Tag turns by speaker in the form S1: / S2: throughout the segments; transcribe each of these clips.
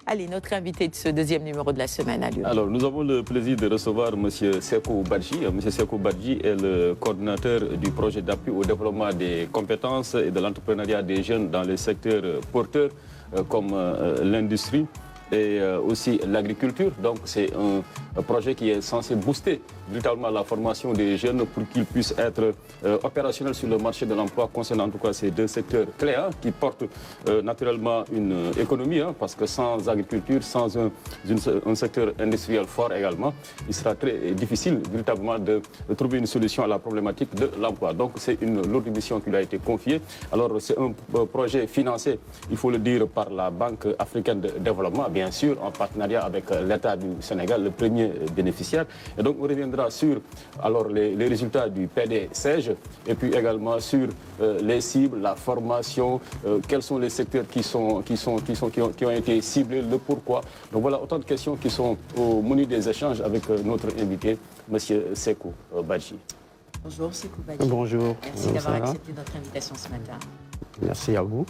S1: Allez, notre invité de ce deuxième numéro de la semaine à Lyon.
S2: Alors, nous avons le plaisir de recevoir M. Sekou Badji. M. Sekou Badji est le coordinateur du projet d'appui au développement des compétences et de l'entrepreneuriat des jeunes dans les secteurs porteurs comme l'industrie et aussi l'agriculture. Donc, c'est un projet qui est censé booster véritablement la formation des jeunes pour qu'ils puissent être opérationnels sur le marché de l'emploi concernant en tout cas ces deux secteurs clés qui portent naturellement une économie parce que sans agriculture, sans un secteur industriel fort également, il sera très difficile véritablement de trouver une solution à la problématique de l'emploi. Donc c'est une lourde mission qui lui a été confiée. Alors c'est un projet financé, il faut le dire, par la Banque africaine de développement, bien sûr, en partenariat avec l'État du Sénégal, le premier bénéficiaire. Et donc on reviendra sur alors, les résultats du PDCEJ et puis également sur les cibles, la formation, quels sont les secteurs qui ont été ciblés, le pourquoi. Donc voilà autant de questions qui sont au menu des échanges avec notre invité, M. Sekou Badji.
S1: Bonjour Sekou Badji.
S3: Bonjour.
S1: Merci d'avoir accepté notre invitation ce matin.
S3: Merci à vous.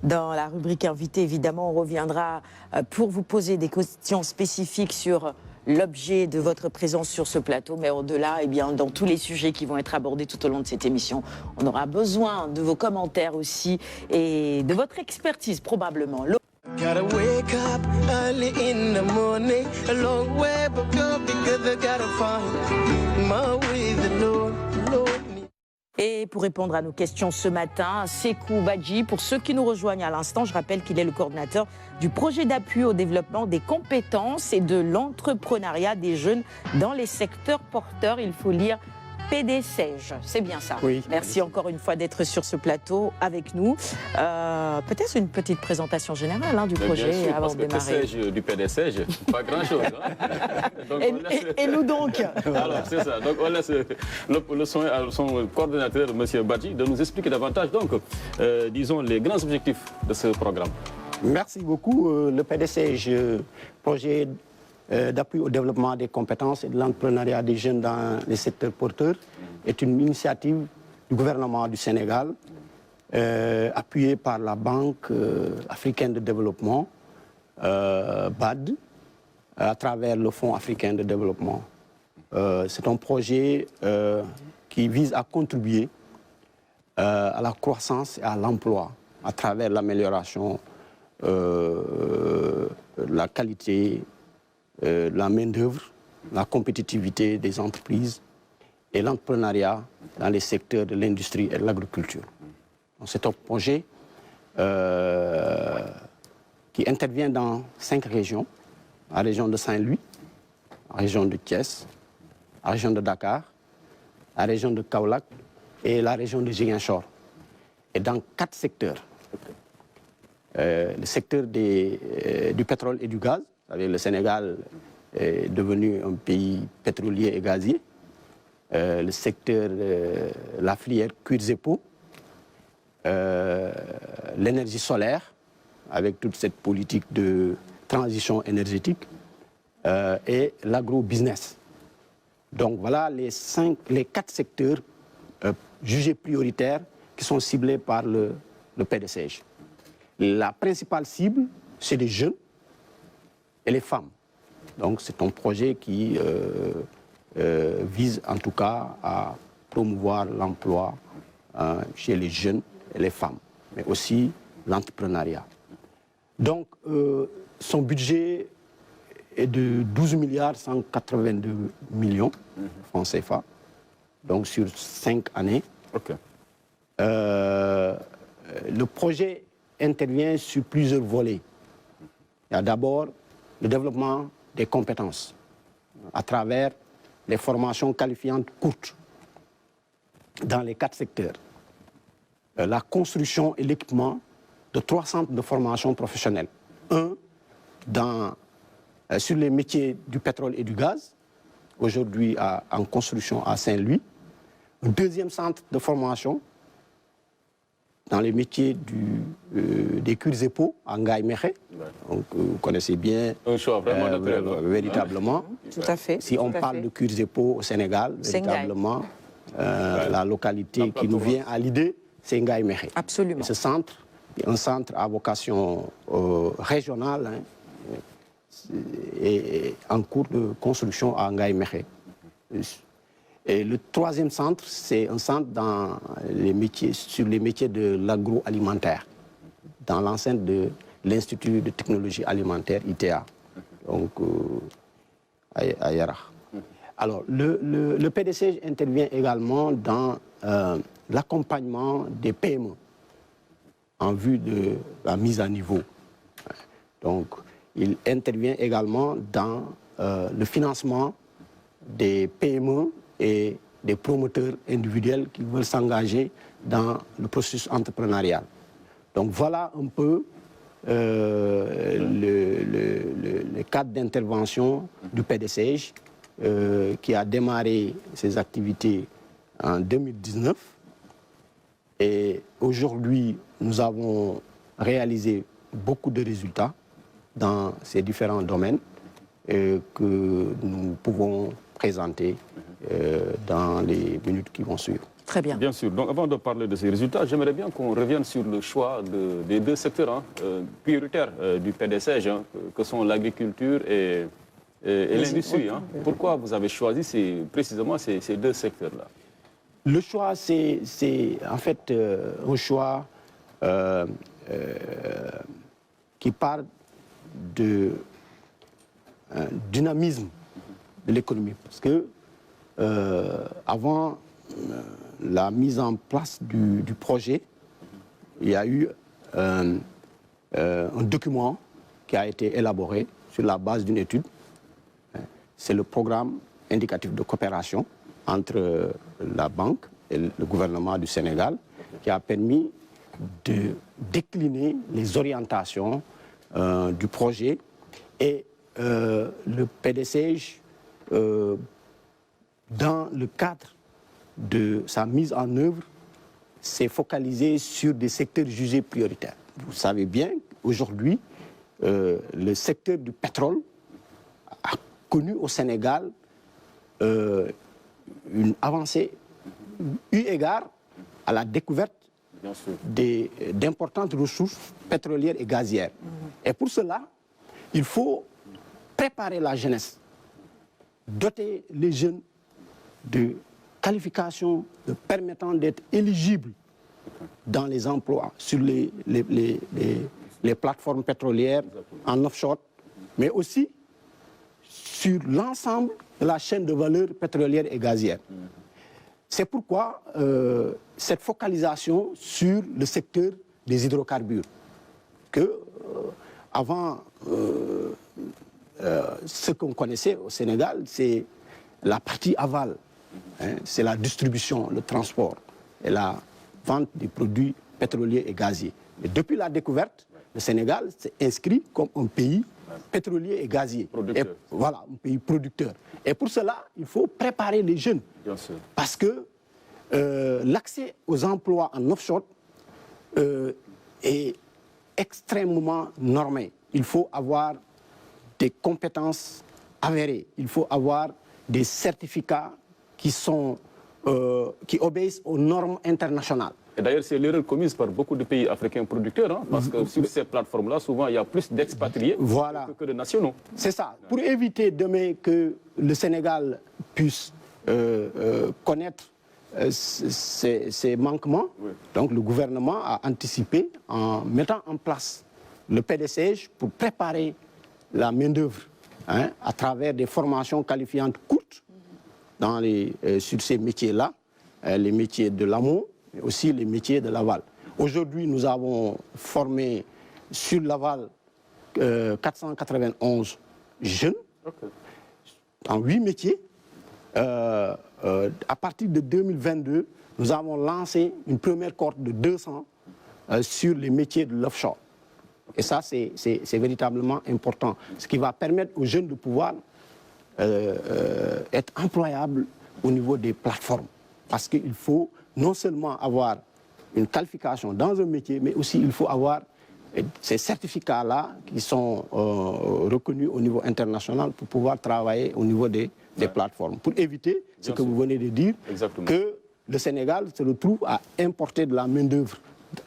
S1: Dans la rubrique invité, évidemment, on reviendra pour vous poser des questions spécifiques sur l'objet de votre présence sur ce plateau, mais au-delà, eh bien, dans tous les sujets qui vont être abordés tout au long de cette émission, on aura besoin de vos commentaires aussi et de votre expertise probablement. Et pour répondre à nos questions ce matin, Sekou Badji, pour ceux qui nous rejoignent à l'instant, je rappelle qu'il est le coordinateur du projet d'appui au développement des compétences et de l'entrepreneuriat des jeunes dans les secteurs porteurs. Il faut lire PDCEJ, c'est bien ça.
S3: Oui.
S1: Merci encore une fois d'être sur ce plateau avec nous. Peut-être une petite présentation générale du projet
S2: bien sûr,
S1: avant de démarrer.
S2: Du PDCEJ, pas grand-chose. Donc
S1: et nous donc
S2: Alors, c'est ça. Donc, on laisse le soin à son coordinateur, M. Badji, de nous expliquer davantage, donc, disons, les grands objectifs de ce programme.
S3: Merci beaucoup. Le PDCEJ, projet d'appui au développement des compétences et de l'entrepreneuriat des jeunes dans les secteurs porteurs, est une initiative du gouvernement du Sénégal, appuyée par la Banque africaine de développement, BAD, à travers le Fonds africain de développement. C'est un projet qui vise à contribuer à la croissance et à l'emploi à travers l'amélioration de la qualité, la main-d'œuvre, la compétitivité des entreprises et l'entrepreneuriat dans les secteurs de l'industrie et de l'agriculture. C'est un projet qui intervient dans 5 régions: la région de Saint-Louis, la région de Thiès, la région de Dakar, la région de Kaolack et la région de Ziguinchor. Et dans 4 secteurs. Le secteur du pétrole et du gaz. Vous savez, le Sénégal est devenu un pays pétrolier et gazier. Le secteur de la filière cuirs et peaux. L'énergie solaire, avec toute cette politique de transition énergétique. Et l'agro-business. Donc voilà les 4 secteurs jugés prioritaires qui sont ciblés par le PDCEJ. La principale cible, c'est les jeunes et les femmes. Donc c'est un projet qui vise en tout cas à promouvoir l'emploi chez les jeunes et les femmes, mais aussi l'entrepreneuriat. Donc son budget est de 12 milliards 182 millions francs CFA, donc sur 5 années.
S2: Okay.
S3: Le projet intervient sur plusieurs volets. Il y a d'abord le développement des compétences à travers les formations qualifiantes courtes dans les 4 secteurs. La construction et l'équipement de 3 centres de formation professionnelle. Un sur les métiers du pétrole et du gaz, aujourd'hui en construction à Saint-Louis. Un deuxième centre de formation dans les métiers des cuirs et peaux à Ngaye Mékhé. Donc vous connaissez bien.
S2: Un choix vraiment naturel.
S3: Véritablement.
S1: Tout à fait.
S3: Si on parle de cuirs et peaux au Sénégal, véritablement, la localité qui nous vient à l'idée, c'est Ngaye Mékhé.
S1: Absolument.
S3: Et ce centre un centre à vocation régionale, hein, est en cours de construction à Ngaye Mékhé. Et le troisième centre, c'est un centre sur les métiers de l'agroalimentaire, dans l'enceinte de l'Institut de technologie alimentaire, ITA, donc à Yara. Alors, le PDCG intervient également dans l'accompagnement des PME en vue de la mise à niveau. Donc, il intervient également dans le financement des PME et des promoteurs individuels qui veulent s'engager dans le processus entrepreneurial. Donc voilà un peu le cadre d'intervention du PDCG qui a démarré ses activités en 2019. Et aujourd'hui, nous avons réalisé beaucoup de résultats dans ces différents domaines que nous pouvons présenter dans les minutes qui vont suivre.
S1: Très bien.
S2: Bien sûr. Donc, avant de parler de ces résultats, j'aimerais bien qu'on revienne sur le choix des deux secteurs prioritaires du PDCG, que sont l'agriculture et l'industrie. Pourquoi vous avez choisi précisément ces deux secteurs-là?
S3: Le choix, c'est en fait un choix qui part de dynamisme de l'économie. Parce que avant la mise en place du projet, il y a eu un document qui a été élaboré sur la base d'une étude. C'est le programme indicatif de coopération entre la banque et le gouvernement du Sénégal qui a permis de décliner les orientations du projet. Et le PDCG, dans le cadre de sa mise en œuvre, s'est focalisé sur des secteurs jugés prioritaires. Vous savez bien qu'aujourd'hui, le secteur du pétrole a connu au Sénégal une avancée eu égard à la découverte d'importantes ressources pétrolières et gazières. Et pour cela, il faut préparer la jeunesse, doter les jeunes de qualifications permettant d'être éligibles dans les emplois sur les plateformes pétrolières en offshore, mais aussi sur l'ensemble de la chaîne de valeur pétrolière et gazière. C'est pourquoi cette focalisation sur le secteur des hydrocarbures, que avant ce qu'on connaissait au Sénégal, c'est la partie aval, c'est la distribution, le transport et la vente des produits pétroliers et gaziers. Mais depuis la découverte, le Sénégal s'est inscrit comme un pays pétrolier et gazier. Et voilà, un pays producteur. Et pour cela, il faut préparer les jeunes.
S2: Bien sûr.
S3: Parce que l'accès aux emplois en offshore est extrêmement normé. Il faut avoir des compétences avérées. Il faut avoir des certificats qui obéissent aux normes internationales.
S2: Et d'ailleurs, c'est l'erreur commise par beaucoup de pays africains producteurs, parce que sur ces plateformes-là, souvent, il y a plus d'expatriés que de nationaux.
S3: C'est ça. Pour éviter demain que le Sénégal puisse connaître ces manquements, donc le gouvernement a anticipé en mettant en place le PDCG pour préparer la main-d'œuvre à travers des formations qualifiantes courtes sur ces métiers-là, les métiers de l'amont, mais aussi les métiers de l'aval. Aujourd'hui, nous avons formé sur l'aval 491 jeunes en 8 métiers. À partir de 2022, nous avons lancé une première cohorte de 200 sur les métiers de l'offshore. Et ça, c'est véritablement important. Ce qui va permettre aux jeunes de pouvoir être employables au niveau des plateformes. Parce qu'il faut non seulement avoir une qualification dans un métier, mais aussi il faut avoir ces certificats-là qui sont reconnus au niveau international pour pouvoir travailler au niveau des plateformes. Pour éviter ce que vous venez de dire, que le Sénégal se retrouve à importer de la main-d'œuvre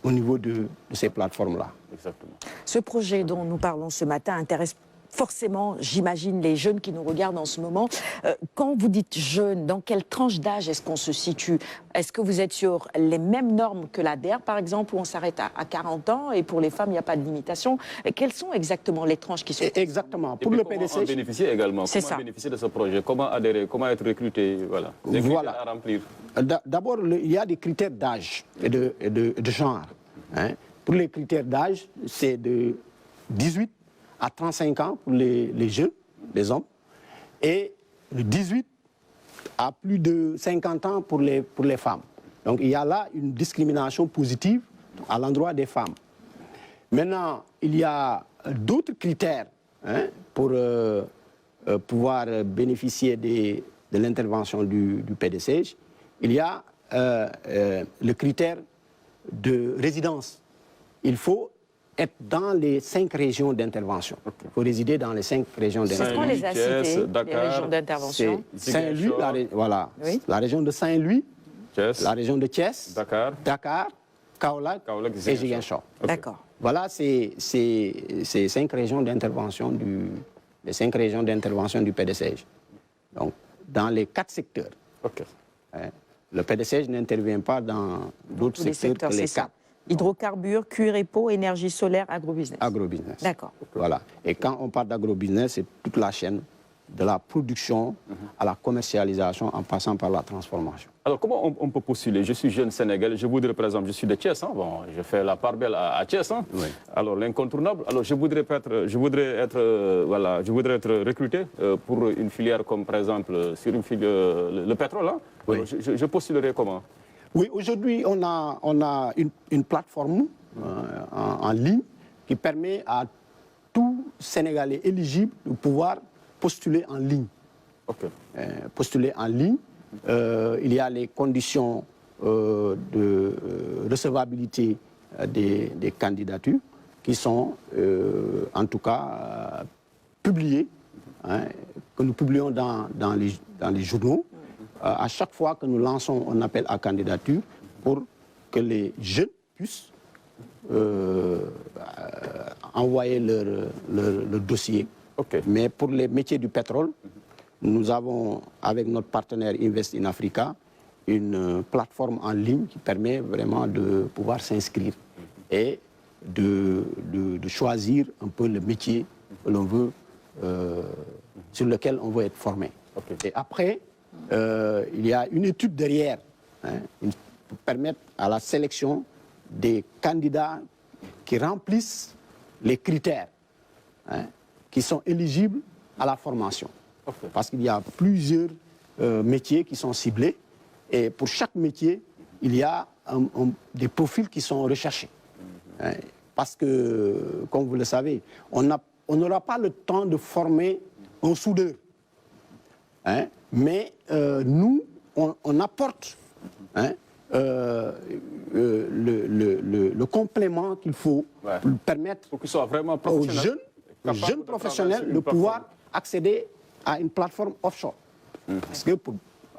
S3: au niveau de ces plateformes-là.
S2: Exactement.
S1: Ce projet dont nous parlons ce matin intéresse forcément, j'imagine, les jeunes qui nous regardent en ce moment. Quand vous dites jeunes, dans quelle tranche d'âge est-ce qu'on se situe? Est-ce que vous êtes sur les mêmes normes que l'ADER, par exemple, où on s'arrête à 40 ans et pour les femmes, il n'y a pas de limitation? Quelles sont exactement les tranches qui sont...
S3: Exactement.
S2: Et
S3: pour
S2: puis
S3: le
S2: comment
S3: PDCJ...
S2: en bénéficier également?
S1: C'est
S2: Comment
S1: ça.
S2: bénéficier de ce projet? Comment adhérer? Comment être recruté? Voilà. Des critères à remplir.
S3: D'abord, il y a des critères d'âge et de genre. Hein. Pour les critères d'âge, c'est de 18 à 35 ans pour les jeunes, les hommes, et de 18 à plus de 50 ans pour les femmes. Donc il y a là une discrimination positive à l'endroit des femmes. Maintenant, il y a d'autres critères pour pouvoir bénéficier de l'intervention du PDCJ. Il y a le critère de résidence. Il faut être dans les 5 régions d'intervention. Il faut résider dans les 5 régions d'intervention.
S1: Est-ce qu'on les a citées,
S2: Dakar,
S1: les régions d'intervention?
S3: Saint-Louis, voilà,
S1: Oui.
S3: la région de Saint-Louis,
S2: Thiès,
S3: la région de Thiès,
S2: Dakar,
S3: Kaolack et Ziguinchor.
S2: Ok.
S1: D'accord.
S3: Voilà ces 5 régions d'intervention les 5 régions d'intervention du PDCJ. Donc, dans les 4 secteurs.
S2: Ok.
S3: Le PDCJ n'intervient pas dans d'autres secteurs que les 4.
S1: Hydrocarbures, cuir et peau, énergie solaire, agrobusiness.
S3: Agrobusiness.
S1: D'accord.
S3: Voilà. Et quand on parle d'agrobusiness, c'est toute la chaîne de la production à la commercialisation en passant par la transformation.
S2: Alors, comment on peut postuler? Je suis jeune Sénégalais, je voudrais, par exemple, je suis de Thiès, bon, je fais la part belle à Thiès,
S3: Oui.
S2: Alors l'incontournable. Alors, je voudrais être recruté pour une filière comme, par exemple, sur une filière, le pétrole.
S3: Oui.
S2: Alors, je postulerai comment?
S3: Oui, aujourd'hui, on a une plateforme en ligne qui permet à tout Sénégalais éligible de pouvoir postuler en ligne.
S2: Ok.
S3: Postuler en ligne. Il y a les conditions de recevabilité des candidatures qui sont, en tout cas, publiées, que nous publions dans les journaux. À chaque fois que nous lançons un appel à candidature pour que les jeunes puissent envoyer leur dossier.
S2: Ok.
S3: Mais pour les métiers du pétrole, nous avons, avec notre partenaire Invest in Africa, une plateforme en ligne qui permet vraiment de pouvoir s'inscrire et de choisir un peu le métier que l'on veut, sur lequel on veut être formé.
S2: Okay.
S3: Et après, il y a une étude derrière pour permettre à la sélection des candidats qui remplissent les critères qui sont éligibles à la formation.
S2: Okay.
S3: Parce qu'il y a plusieurs métiers qui sont ciblés et pour chaque métier, il y a des profils qui sont recherchés. Parce que, comme vous le savez, on n'aura pas le temps de former un soudeur. Mais nous, on apporte le complément qu'il faut pour permettre aux jeunes professionnels de pouvoir accéder à une plateforme offshore. Parce que pour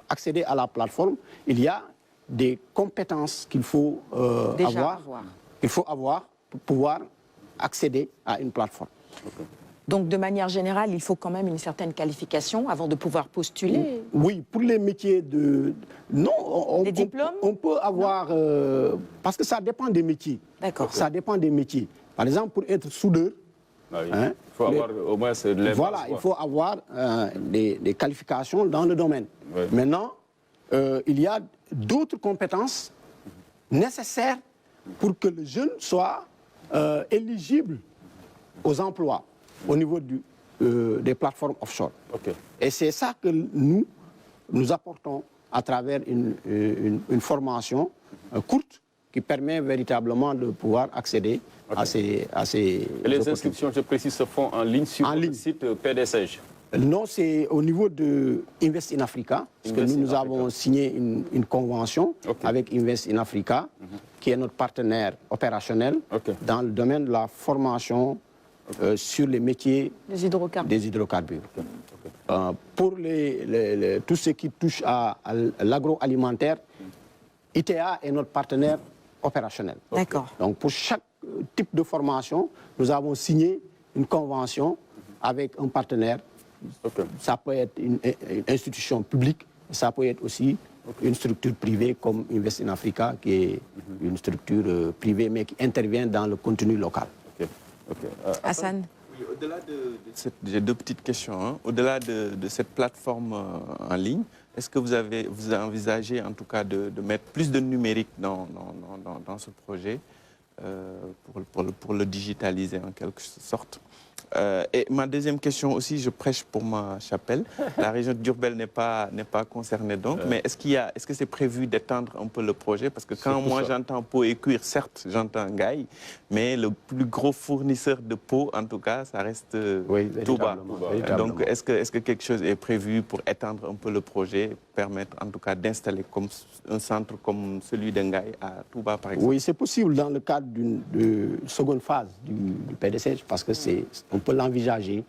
S3: accéder à la plateforme, il y a des compétences qu'il faut avoir pour pouvoir accéder à une plateforme.
S2: Okay.
S1: Donc, de manière générale, il faut quand même une certaine qualification avant de pouvoir postuler.
S3: Oui, pour les métiers de... Non,
S1: des diplômes
S3: on peut avoir... parce que ça dépend des métiers.
S1: D'accord.
S3: Ça dépend des métiers. Par exemple, pour être soudeur...
S2: il faut avoir au moins les
S3: voilà,
S2: bases,
S3: il faut avoir des qualifications dans le domaine.
S2: Oui.
S3: Maintenant, il y a d'autres compétences nécessaires pour que le jeune soit éligible aux emplois au niveau des plateformes offshore.
S2: Okay.
S3: Et c'est ça que nous apportons à travers une formation courte qui permet véritablement de pouvoir accéder à ces
S2: Et les inscriptions, je précise, se font en ligne sur le site PDCJ?
S3: Non, c'est au niveau de Invest in Africa, parce que nous avons signé une convention avec Invest in Africa, qui est notre partenaire opérationnel dans le domaine de la formation sur les métiers des hydrocarbures. Pour tout ce qui touche à l'agroalimentaire, ITA est notre partenaire opérationnel.
S1: D'accord.
S3: Donc pour chaque type de formation, nous avons signé une convention avec un partenaire. Ça peut être une institution publique, ça peut être aussi une structure privée comme Invest in Africa, qui est une structure privée mais qui intervient dans le contenu local.
S1: Hassan?
S4: Oui, au-delà j'ai deux petites questions. Hein. Au-delà de cette plateforme en ligne, est-ce que vous avez envisagé en tout cas de mettre plus de numérique dans ce projet pour le digitaliser en quelque sorte? Et ma deuxième question aussi, je prêche pour ma chapelle. La région de Diourbel n'est pas concernée donc, mais est-ce que c'est prévu d'étendre un peu le projet? Parce que quand moi j'entends peau et cuir, certes j'entends Ngaye, mais le plus gros fournisseur de peau, en tout cas, ça reste Touba. Donc est-ce que quelque chose est prévu pour étendre un peu le projet, permettre en tout cas d'installer un centre comme celui de Ngaye à Touba par exemple?
S3: Oui, c'est possible dans le cadre d'une seconde phase du PDC, parce que on peut l'envisager.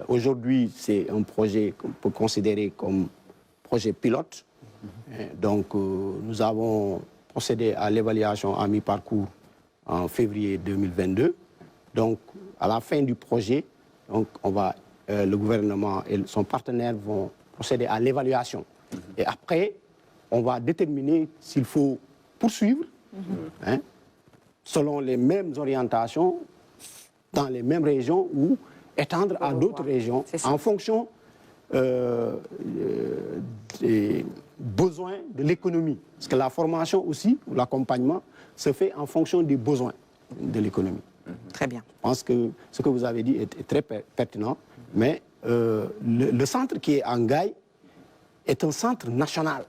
S3: Aujourd'hui, c'est un projet qu'on peut considérer comme projet pilote. Donc, nous avons procédé à l'évaluation à mi-parcours en février 2022. Donc, à la fin du projet, donc, le gouvernement et son partenaire vont procéder à l'évaluation. Et après, on va déterminer s'il faut poursuivre, selon les mêmes orientations, dans les mêmes régions ou étendre à d'autres régions en fonction des besoins de l'économie. Parce que la formation aussi, l'accompagnement, se fait en fonction des besoins de l'économie.
S1: Très bien.
S3: Je pense que ce que vous avez dit est très pertinent, mais le centre qui est en Ngaye est un centre national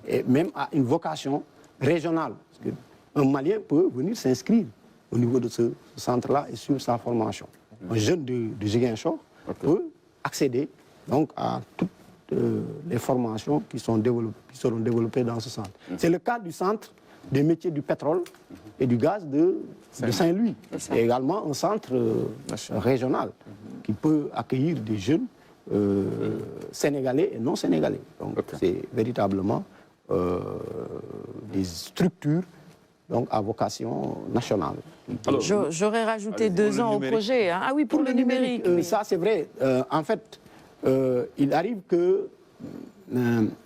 S3: et même a une vocation régionale. Parce qu'un Malien peut venir s'inscrire au niveau de ce centre-là et suivre sa formation. Un jeune de Ziguinchor peut accéder donc à toutes les formations qui seront développées dans ce centre. C'est le cas du centre des métiers du pétrole et du gaz de Saint-Louis. C'est également un centre régional qui peut accueillir des jeunes sénégalais et non sénégalais. Donc c'est véritablement des structures donc à vocation nationale.
S1: J'aurais rajouté 2 ans au projet. Hein. Ah oui, pour le numérique.
S3: Ça, c'est vrai. En fait, il arrive que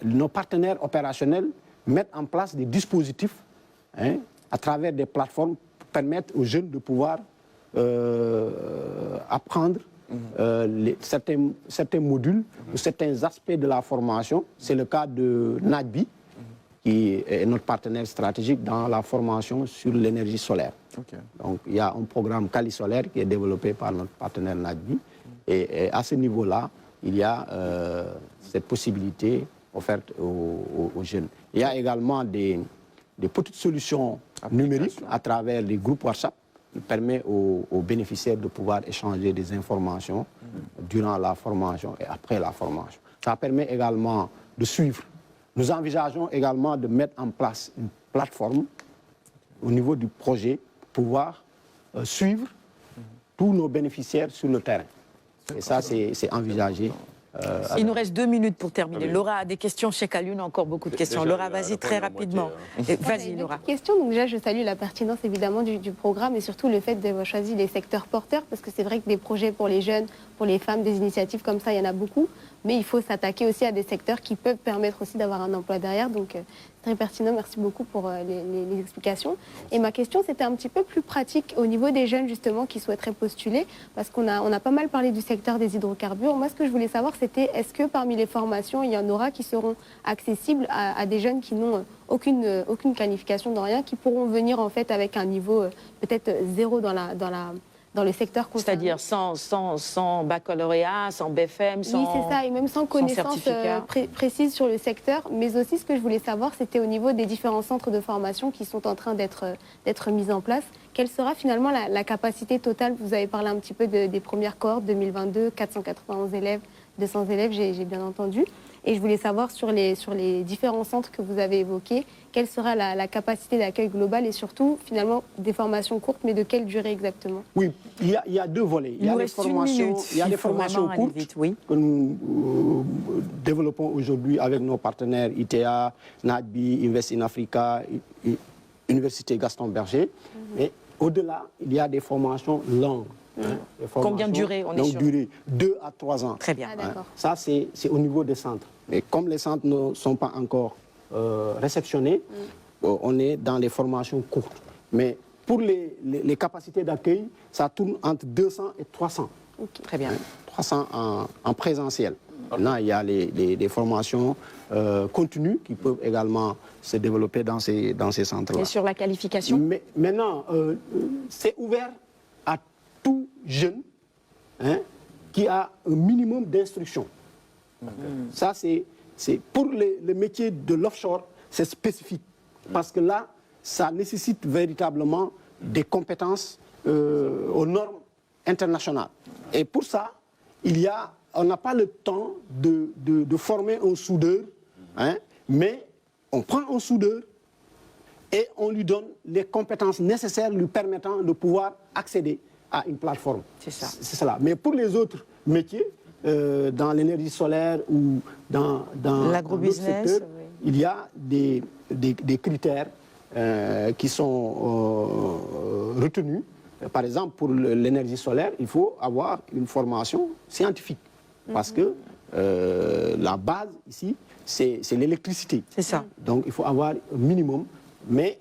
S3: nos partenaires opérationnels mettent en place des dispositifs à travers des plateformes pour permettre aux jeunes de pouvoir apprendre certains modules ou certains aspects de la formation. C'est le cas de NADBI, qui est notre partenaire stratégique dans la formation sur l'énergie solaire. Donc, il y a un programme Cali Solaire qui est développé par notre partenaire NADBI. Et à ce niveau-là, il y a cette possibilité offerte aux jeunes. Il y a également des petites solutions numériques à travers les groupes WhatsApp qui permettent aux bénéficiaires de pouvoir échanger des informations durant la formation et après la formation. Ça permet également de suivre. Nous envisageons également de mettre en place une plateforme au niveau du projet pour pouvoir suivre tous nos bénéficiaires sur le terrain. Et ça, c'est envisagé.
S1: Il nous reste 2 minutes pour terminer. Laura a des questions chez Kalioun, encore beaucoup de questions. Laura, vas-y très rapidement. Vas-y, Laura.
S5: Question. Donc déjà, je salue la pertinence évidemment du programme et surtout le fait d'avoir choisi les secteurs porteurs, parce que c'est vrai que des projets pour les jeunes, pour les femmes, des initiatives comme ça, il y en a beaucoup. Mais il faut s'attaquer aussi à des secteurs qui peuvent permettre aussi d'avoir un emploi derrière. Donc très pertinent, merci beaucoup pour les explications. Et ma question, c'était un petit peu plus pratique au niveau des jeunes justement qui souhaiteraient postuler, parce qu'on a pas mal parlé du secteur des hydrocarbures. Moi, ce que je voulais savoir, c'était est-ce que parmi les formations, il y en aura qui seront accessibles à des jeunes qui n'ont aucune qualification dans rien, qui pourront venir en fait avec un niveau peut-être 0 dans le secteur concerné.
S1: C'est-à-dire sans baccalauréat, sans BFM, sans...
S5: Oui, c'est ça, et même sans connaissance précise sur le secteur. Mais aussi, ce que je voulais savoir, c'était au niveau des différents centres de formation qui sont en train d'être mis en place. Quelle sera finalement la capacité totale? Vous avez parlé un petit peu des premières cohortes 2022, 491 élèves, 200 élèves, j'ai bien entendu. Et je voulais savoir sur les différents centres que vous avez évoqués, quelle sera la capacité d'accueil globale et surtout, finalement, des formations courtes, mais de quelle durée exactement?
S3: Oui, il y a 2 volets. Il y a des formations courtes que nous développons aujourd'hui avec nos partenaires ITA, NADBI, Invest in Africa, Université Gaston Berger. Mais au-delà, il y a des formations longues. Des
S1: Combien de durée on est sur
S3: durée 2 à 3 ans.
S1: Très bien.
S5: Ah, d'accord.
S3: Ça, c'est au niveau des centres. Mais comme les centres ne sont pas encore réceptionnés, on est dans les formations courtes. Mais pour les capacités d'accueil, ça tourne entre 200 et 300.
S1: Très bien.
S3: 300 en présentiel. Maintenant, il y a les formations continues qui peuvent également se développer dans ces centres-là.
S1: Et sur la qualification?
S3: Mais maintenant, c'est ouvert à tout jeune qui a un minimum d'instruction. Ça, c'est pour le métier de l'offshore, c'est spécifique. Parce que là, ça nécessite véritablement des compétences aux normes internationales. Et pour ça, on n'a pas le temps de former un soudeur, mais on prend un soudeur et on lui donne les compétences nécessaires lui permettant de pouvoir accéder à une plateforme.
S1: C'est ça.
S3: C'est cela. Mais pour les autres métiers, dans l'énergie solaire ou dans
S1: l'agrobusiness,
S3: secteur, il y a des critères qui sont retenus. Par exemple, pour l'énergie solaire, il faut avoir une formation scientifique. Parce que la base ici, c'est l'électricité.
S1: C'est ça.
S3: Donc il faut avoir un minimum. Mais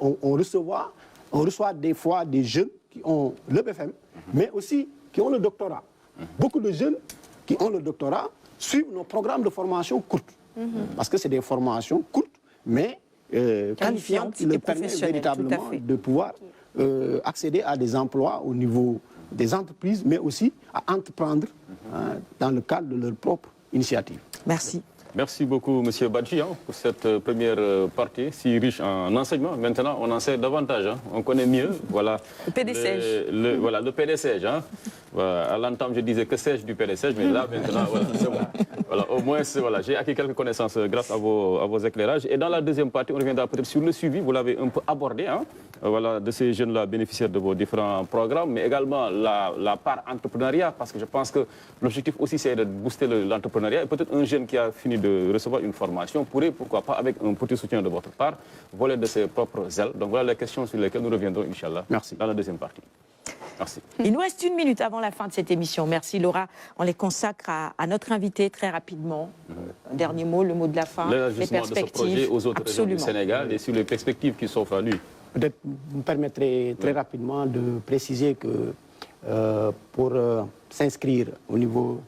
S3: on reçoit des fois des jeunes qui ont le BFM, mais aussi qui ont le doctorat. Beaucoup de jeunes qui ont le doctorat suivent nos programmes de formation courtes. Parce que c'est des formations courtes, mais qualifiantes, qui leur permettent véritablement de pouvoir accéder à des emplois au niveau des entreprises, mais aussi à entreprendre dans le cadre de leur propre initiative.
S1: Merci.
S2: Merci beaucoup, M. Badji, pour cette première partie si riche en enseignement. Maintenant, on en sait davantage. On connaît mieux. Voilà,
S1: le PDCEJ.
S2: Voilà, le PDCEJ. Voilà, à l'entame, je disais que sais-je du PDCEJ, mais là, maintenant, voilà, c'est bon. Voilà, au moins, voilà, j'ai acquis quelques connaissances grâce à vos éclairages. Et dans la deuxième partie, on reviendra peut-être sur le suivi. Vous l'avez un peu abordé, voilà, de ces jeunes-là bénéficiaires de vos différents programmes, mais également la part entrepreneuriat, parce que je pense que l'objectif aussi, c'est de booster l'entrepreneuriat. Et peut-être un jeune qui a fini de recevoir une formation pourrait, pourquoi pas, avec un petit soutien de votre part, voler de ses propres ailes. Donc voilà les questions sur lesquelles nous reviendrons, Inch'Allah, dans la deuxième partie. Merci.
S1: Il nous reste 1 minute avant la fin de cette émission. Merci Laura. On les consacre à notre invité très rapidement. Un dernier mot, le mot de la fin, les perspectives.
S2: De ce projet aux autres régions du Sénégal et sur les perspectives qui s'offrent à lui.
S3: Peut-être vous me permettrez très rapidement de préciser que pour s'inscrire au niveau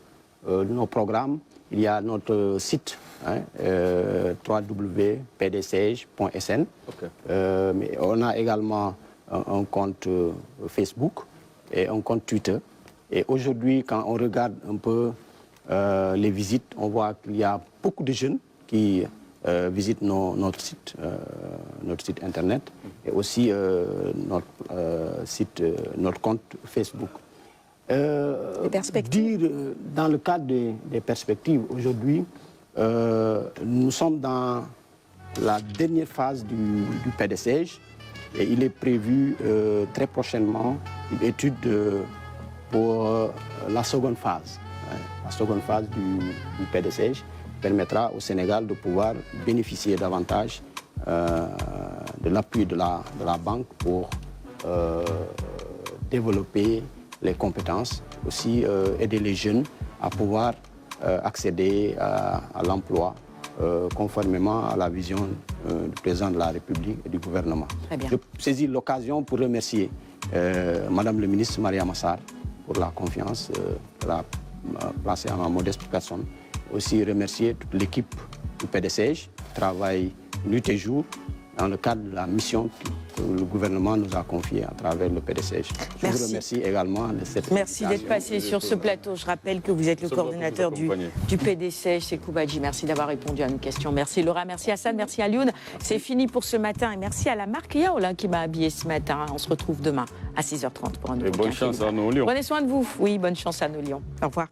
S3: de nos programmes, il y a notre site www.pdcej.sn. Mais on a également un compte Facebook et un compte Twitter. Et aujourd'hui, quand on regarde un peu les visites, on voit qu'il y a beaucoup de jeunes qui visitent notre site internet et aussi notre compte Facebook.
S1: Les perspectives.
S3: Dire dans le cadre des perspectives, aujourd'hui, nous sommes dans la dernière phase du PDCEJ et il est prévu très prochainement une étude pour la seconde phase. La seconde phase du PDCEJ permettra au Sénégal de pouvoir bénéficier davantage de l'appui de la banque pour développer les compétences, aussi aider les jeunes à pouvoir accéder à l'emploi conformément à la vision du président de la République et du gouvernement. Je saisis l'occasion pour remercier Madame le ministre Mariama Sarr pour la confiance qu'elle a placée à ma modeste personne. Aussi remercier toute l'équipe du PDCEJ qui travaille nuit et jour dans le cadre de la mission que le gouvernement nous a confiée à travers le PDCEJ. Je vous remercie également de cette
S1: Merci d'être passé sur ce plateau. Je rappelle que vous êtes le coordinateur du PDCEJ, Sekou Badji. Merci d'avoir répondu à nos questions. Merci Laura, merci Hassan, merci Alioune. C'est fini pour ce matin et merci à la marque Yaola qui m'a habillée ce matin. On se retrouve demain à 6h30 pour un nouveau
S2: Bonne chance à nos lions.
S1: Prenez soin de vous. Oui, bonne chance à nos lions. Au revoir.